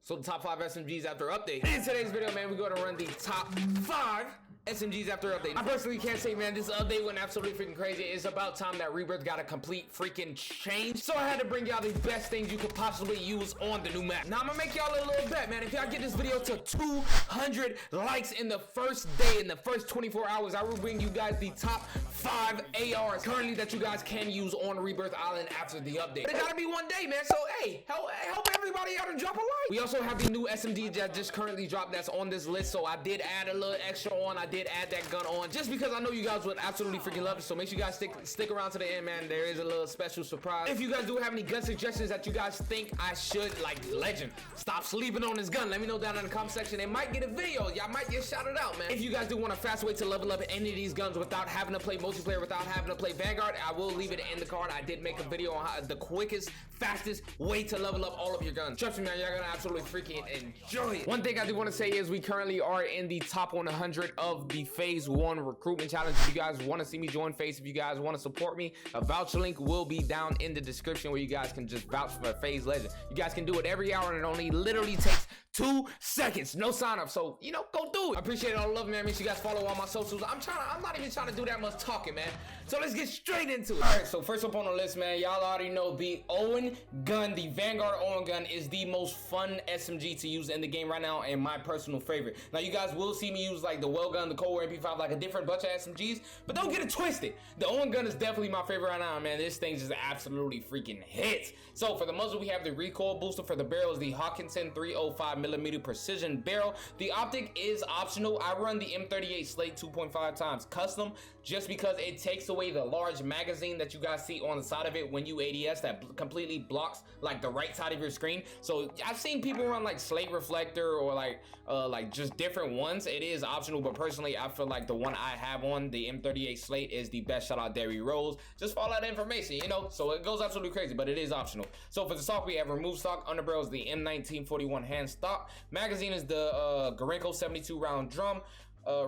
So the top 5 SMGs after update. In today's video, man, we're going to run the top 5 SMGs after update. I personally can't say, man, this update went absolutely freaking crazy. It's about time that Rebirth got a complete freaking change. So I had to bring y'all the best things you could possibly use on the new map. Now I'm gonna make y'all a little bet, man. If y'all get this video to 200 likes in the first day, in the first 24 hours, I will bring you guys the top 5 ARs currently that you guys can use on Rebirth Island after the update. But it gotta be one day, man. So hey, help everybody out and drop a like. We also have the new SMG that just currently dropped that's on this list. So I did add a little extra on. I did add that gun on just because I know you guys would absolutely freaking love it. So make sure you guys stick around to the end, man. There is a little special surprise. If you guys do have any gun suggestions that you guys think I should, like, legend, stop sleeping on this gun, let me know down in the comment section. It might get a video. Y'all might get shouted out, man. If you guys do want a fast way to level up any of these guns without having to play multiplayer, without having to play Vanguard, I will leave it in the card. I did make a video on how the quickest, fastest way to level up all of your guns. Trust me, man, you're gonna absolutely freaking enjoy it. One thing I do want to say is we currently are in the top 100 of the phase 1 recruitment challenge. If you guys want to see me join phase, if you guys want to support me, a voucher link will be down in the description where you guys can just vouch for phase legend. You guys can do it every hour and it only literally takes 2 seconds, no sign up. So, you know, go do it. I appreciate all the love, man. Make sure you guys follow all my socials. I'm not even trying to do that much talking, man. So let's get straight into it. All right, so first up on the list, man, y'all already know the Owen gun, the Vanguard Owen gun is the most fun SMG to use in the game right now and my personal favorite. Now, you guys will see me use like the well gun, the Cold War MP5, like a different bunch of SMGs, but don't get it twisted. The Owen gun is definitely my favorite right now, man. This thing just absolutely freaking hits. So for the muzzle, we have the recoil booster. For the barrel is the Hawkinson 305mm precision barrel. The optic is optional. I run the M38 Slate 2.5 times custom just because it takes away the large magazine that you guys see on the side of it when you ADS that completely blocks like the right side of your screen. So I've seen people run like Slate reflector or like just different ones. It is optional, but personally I feel like the one I have on, the M38 Slate, is the best. Shout out Derry Rose. Just follow that information, you know. So it goes absolutely crazy, but it is optional. So for the stock, we have remove stock. Underbarrel is the M1941 hand stock. Magazine is the Gorenko 72 round drum.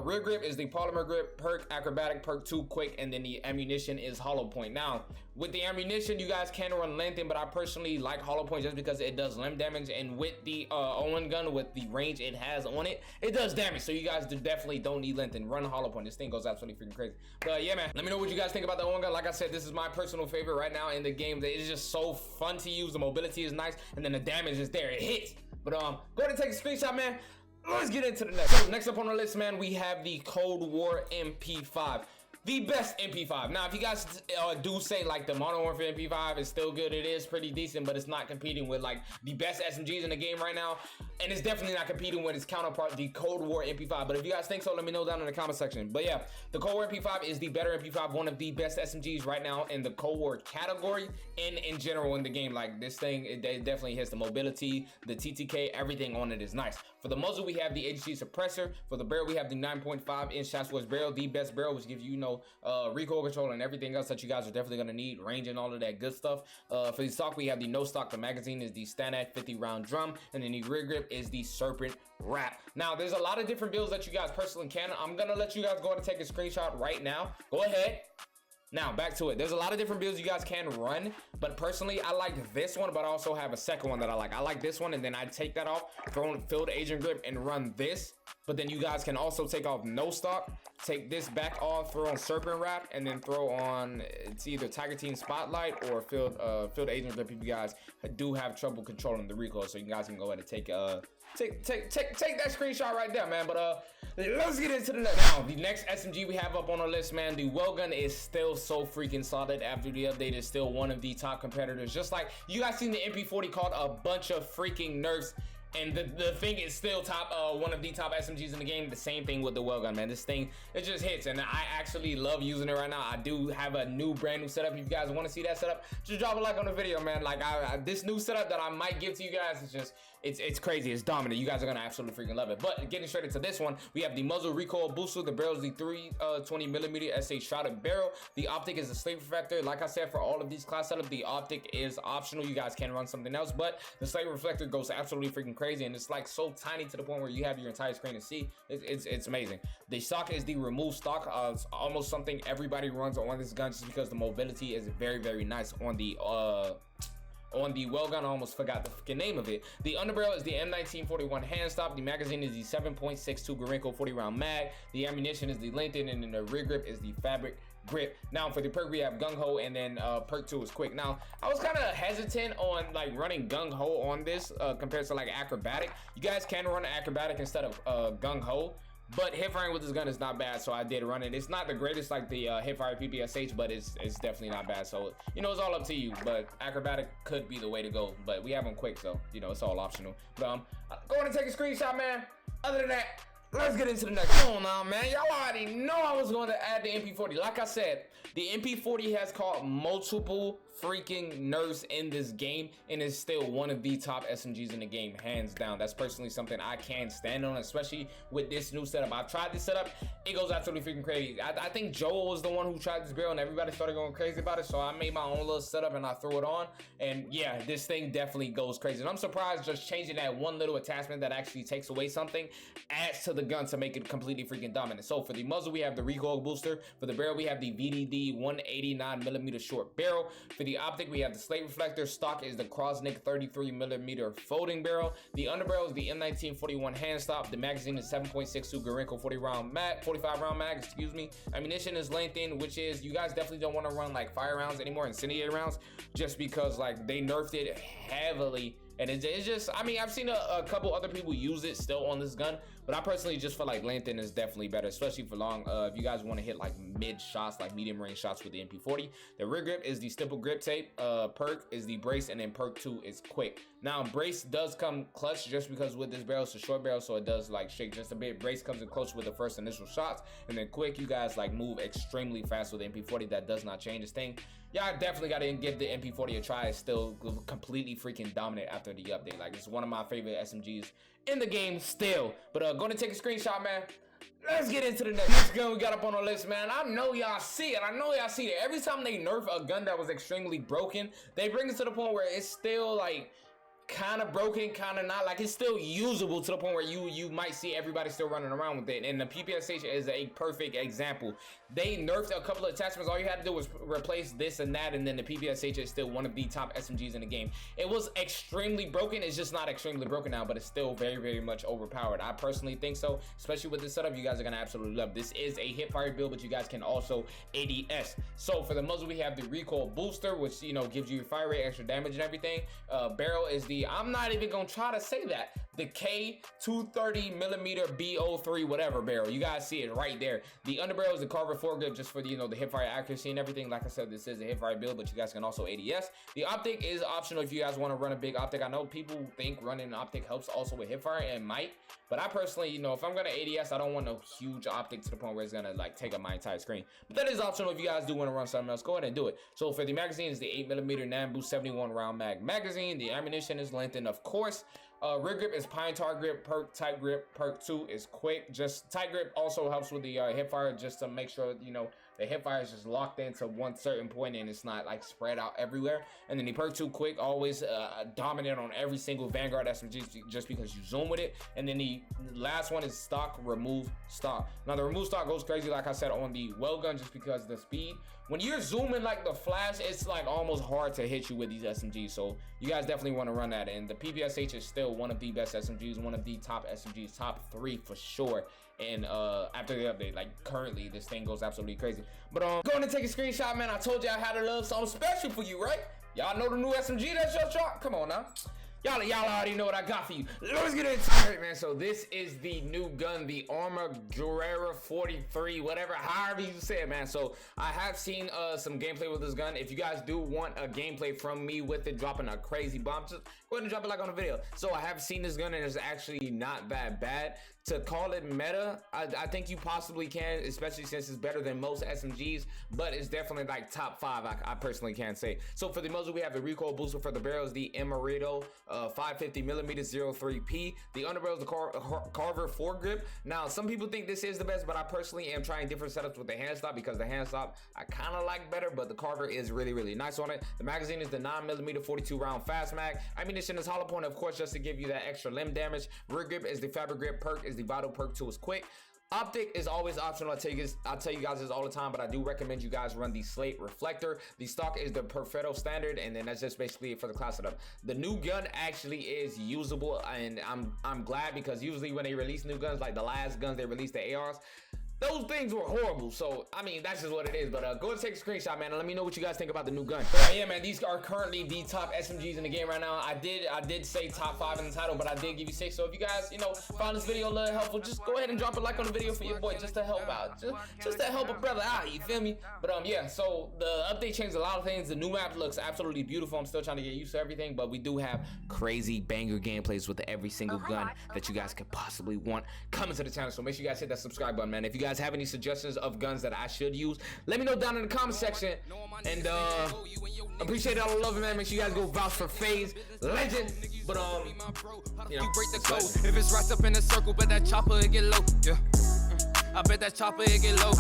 Rear grip is the polymer grip, perk, acrobatic, perk 2, quick, and then the ammunition is hollow point. Now, with the ammunition, you guys can run lengthen, but I personally like hollow point just because it does limb damage, and with the Owen gun, with the range it has on it, it does damage. So you guys definitely don't need lengthen. Run hollow point. This thing goes absolutely freaking crazy. But yeah, man, let me know what you guys think about the Owen gun. Like I said, this is my personal favorite right now in the game. It is just so fun to use. The mobility is nice, and then the damage is there. It hits. But go ahead and take a screenshot, man. Let's get into the next. So next up on the list, man, we have the Cold War MP5. The best MP5. Now, if you guys do say like the Modern Warfare MP5 is still good, it is pretty decent, but it's not competing with like the best SMGs in the game right now, and it's definitely not competing with its counterpart, the Cold War MP5. But if you guys think so, let me know down in the comment section. But yeah, the Cold War MP5 is the better MP5, one of the best SMGs right now in the Cold War category and in general in the game. Like this thing, it definitely hits the mobility, the TTK, everything on it is nice. For the muzzle, we have the HG suppressor. For the barrel, we have the 9.5 inch shot sports barrel, the best barrel, which gives you, recoil control and everything else that you guys are definitely going to need, range and all of that good stuff. For the stock, we have the no stock. The magazine is the Stanag 50 round drum, and then the rear grip is the Serpent wrap. Now, there's a lot of different builds that you guys personally can. I'm going to let you guys go and take a screenshot right now. Go ahead. Now, back to it. There's a lot of different builds you guys can run, but personally, I like this one, but I also have a second one that I like. I like this one, and then I take that off, throw in Field Agent Grip, and run this. But then you guys can also take off no stock, take this back off, throw on Serpent Wrap, and then throw on, it's either Tiger Team Spotlight or Field Agent Grip if you guys do have trouble controlling the recoil. So you guys can go ahead and take that screenshot right there, man. But let's get into the next. Now, the next SMG we have up on our list, man, the well gun is still so freaking solid. After the update, is still one of the top competitors. Just like you guys seen the MP40 caught a bunch of freaking nerfs, and the thing is still top, one of the top SMGs in the game. The same thing with the well gun, man. This thing, it just hits, and I actually love using it right now. I do have a brand new setup. If you guys want to see that setup, just drop a like on the video, man. Like this new setup that I might give to you guys is just, it's crazy. It's dominant. You guys are gonna absolutely freaking love it. But getting straight into this one, we have the muzzle recoil booster. The barrel is the 320mm SA shrouded barrel. The optic is a slate reflector. Like I said, for all of these class setup, the optic is optional. You guys can run something else, but the slate reflector goes absolutely freaking crazy, and it's like so tiny to the point where you have your entire screen to see. It's amazing. The stock is the remove stock. It's almost something everybody runs on this gun just because the mobility is very, very nice on the On the well gun, I almost forgot the fucking name of it. The underbarrel is the M1941 hand stop. The magazine is the 7.62 Gorenko 40 round mag. The ammunition is the lengthened, and then the rear grip is the fabric grip. Now for the perk, we have gung ho, and then perk 2 is quick. Now I was kind of hesitant on like running gung ho on this compared to like acrobatic. You guys can run acrobatic instead of gung ho, but hip firing with this gun is not bad, so I did run it. It's not the greatest like the hip fire PPSH, but it's definitely not bad. So you know, it's all up to you, but acrobatic could be the way to go, but we have them quick, so you know, it's all optional. But go on and take a screenshot, man. Other than that, let's get into the next. Come on now, man. Y'all already know I was going to add the MP40. Like I said, the MP40 has caught multiple freaking nerfs in this game and is still one of the top SMGs in the game, hands down. That's personally something I can't stand on, especially with this new setup. I've tried this setup. It goes absolutely freaking crazy. I think Joel was the one who tried this barrel and everybody started going crazy about it, so I made my own little setup and I threw it on, and yeah, this thing definitely goes crazy. And I'm surprised just changing that one little attachment that actually takes away something adds to the gun to make it completely freaking dominant. So for the muzzle, we have the recoil booster. For the barrel, we have the VDD 189mm short barrel. For the optic, we have the slate reflector. Stock is the Krosnick 33mm folding barrel. The underbarrel is the M1941 hand stop. The magazine is 7.62 Gorenko 45 round mag, excuse me. Ammunition is lengthened, which is, you guys definitely don't want to run like fire rounds anymore, incendiary rounds, just because like they nerfed it heavily. And it's just, I mean, I've seen a couple other people use it still on this gun, but I personally just feel like lengthen is definitely better, especially for long. If you guys want to hit like mid shots, like medium range shots with the MP40. The rear grip is the stipple grip tape. Perk is the brace, and then perk 2 is quick. Now brace does come clutch just because with this barrel, it's a short barrel, so it does like shake just a bit. Brace comes in close with the first initial shots, and then quick, you guys like move extremely fast with the MP40. That does not change this thing. Y'all definitely got to give the MP40 a try. It's still completely freaking dominant after the update. Like, it's one of my favorite SMGs in the game still. But going to take a screenshot, man. Let's get into the next gun we got up on our list, man. I know y'all see it. I know y'all see it. Every time they nerf a gun that was extremely broken, they bring it to the point where it's still like kind of broken, kind of not. Like, it's still usable to the point where you might see everybody still running around with it. And the PPSH is a perfect example. They nerfed a couple of attachments. All you had to do was replace this and that, and then the PPSH is still one of the top SMGs in the game. It was extremely broken. It's just not extremely broken now, but it's still very, very much overpowered. I personally think so, especially with this setup. You guys are gonna absolutely love. This is a hip fire build, but you guys can also ADS. So for the muzzle, we have the recoil booster, which, you know, gives you fire rate, extra damage and everything. Barrel is the, I'm not even gonna try to say that, the K230mm BO3 whatever barrel. You guys see it right there. The underbarrel is the Carver foregrip, just for the, you know, the hip fire accuracy and everything. Like I said, this is a hip fire build, but you guys can also ADS. The optic is optional if you guys want to run a big optic. I know people think running an optic helps also with hip fire, and might, but I personally, you know, if I'm gonna ADS, I don't want no huge optic to the point where it's gonna like take up my entire screen. But that is optional if you guys do want to run something else. Go ahead and do it. So for the magazine is the 8mm Nambu 71 round mag magazine. The ammunition is lengthened, of course. Rear grip is pine tar grip. Perk tight grip. Perk 2 is quick. Just tight grip also helps with the hip fire, just to make sure, you know, the hip fire is just locked into one certain point and it's not like spread out everywhere. And then the perk 2 quick, always dominant on every single Vanguard SMG, just because you zoom with it. And then the last one is stock remove stock. Now the remove stock goes crazy, like I said, on the well gun, just because the speed. When you're zooming like the flash, it's like almost hard to hit you with these SMGs. So you guys definitely want to run that. And the PPSH is still one of the best SMGs, one of the top SMGs, top 3 for sure. And after the update, like currently, this thing goes absolutely crazy. But going to take a screenshot, man. I told you I had a little something special for you, right? Y'all know the new SMG that just dropped? Come on now. Y'all already know what I got for you. Let's get into it, man. So this is the new gun, the Arma Guerrera 43, whatever, however you say it, man. So I have seen some gameplay with this gun. If you guys do want a gameplay from me with it dropping a crazy bomb, just go ahead and drop it like on the video. So I have seen this gun and it's actually not that bad. To call it meta, I think you possibly can, especially since it's better than most SMGs, but it's definitely like top 5, I personally can't say. So for the muzzle, we have the recoil booster. For the barrels, the Emerito 550mm 03P. The underbarrel is the Carver foregrip. Now, some people think this is the best, but I personally am trying different setups with the hand stop, because the hand stop I kind of like better, but the Carver is really, really nice on it. The magazine is the 9mm 42 round fast mag. Ammunition is hollow point, of course, just to give you that extra limb damage. Rear grip is the fabric grip. Perk is the Vital. Perk 2 is quick. Optic is always optional. I tell you guys this all the time, but I do recommend you guys run the Slate Reflector. The stock is the Perfetto standard, and then that's just basically it for the class setup. The new gun actually is usable, and I'm glad, because usually when they release new guns, like the last guns they released, the ARs, those things were horrible. So I mean, that's just what it is. But go and take a screenshot, man, and let me know what you guys think about the new gun. Yeah, man, these are currently the top SMGs in the game right now. I did say top 5 in the title, but I did give you 6. So if you guys, you know, found this video a little helpful, just go ahead and drop a like on the video for your boy, just to help out, just to help a brother out, you feel me? But yeah, so the update changed a lot of things. The new map looks absolutely beautiful. I'm still trying to get used to everything, but we do have crazy banger gameplays with every single gun that you guys could possibly want coming to the channel. So make sure you guys hit that subscribe button, man. If you guys have any suggestions of guns that I should use, let me know down in the comment section. And appreciate all the love, man. Make sure you guys go vouch for FAZE legend. But you know, break the code. If it's right up in a circle, but that chopper it get low. Yeah, I bet that chopper it get low.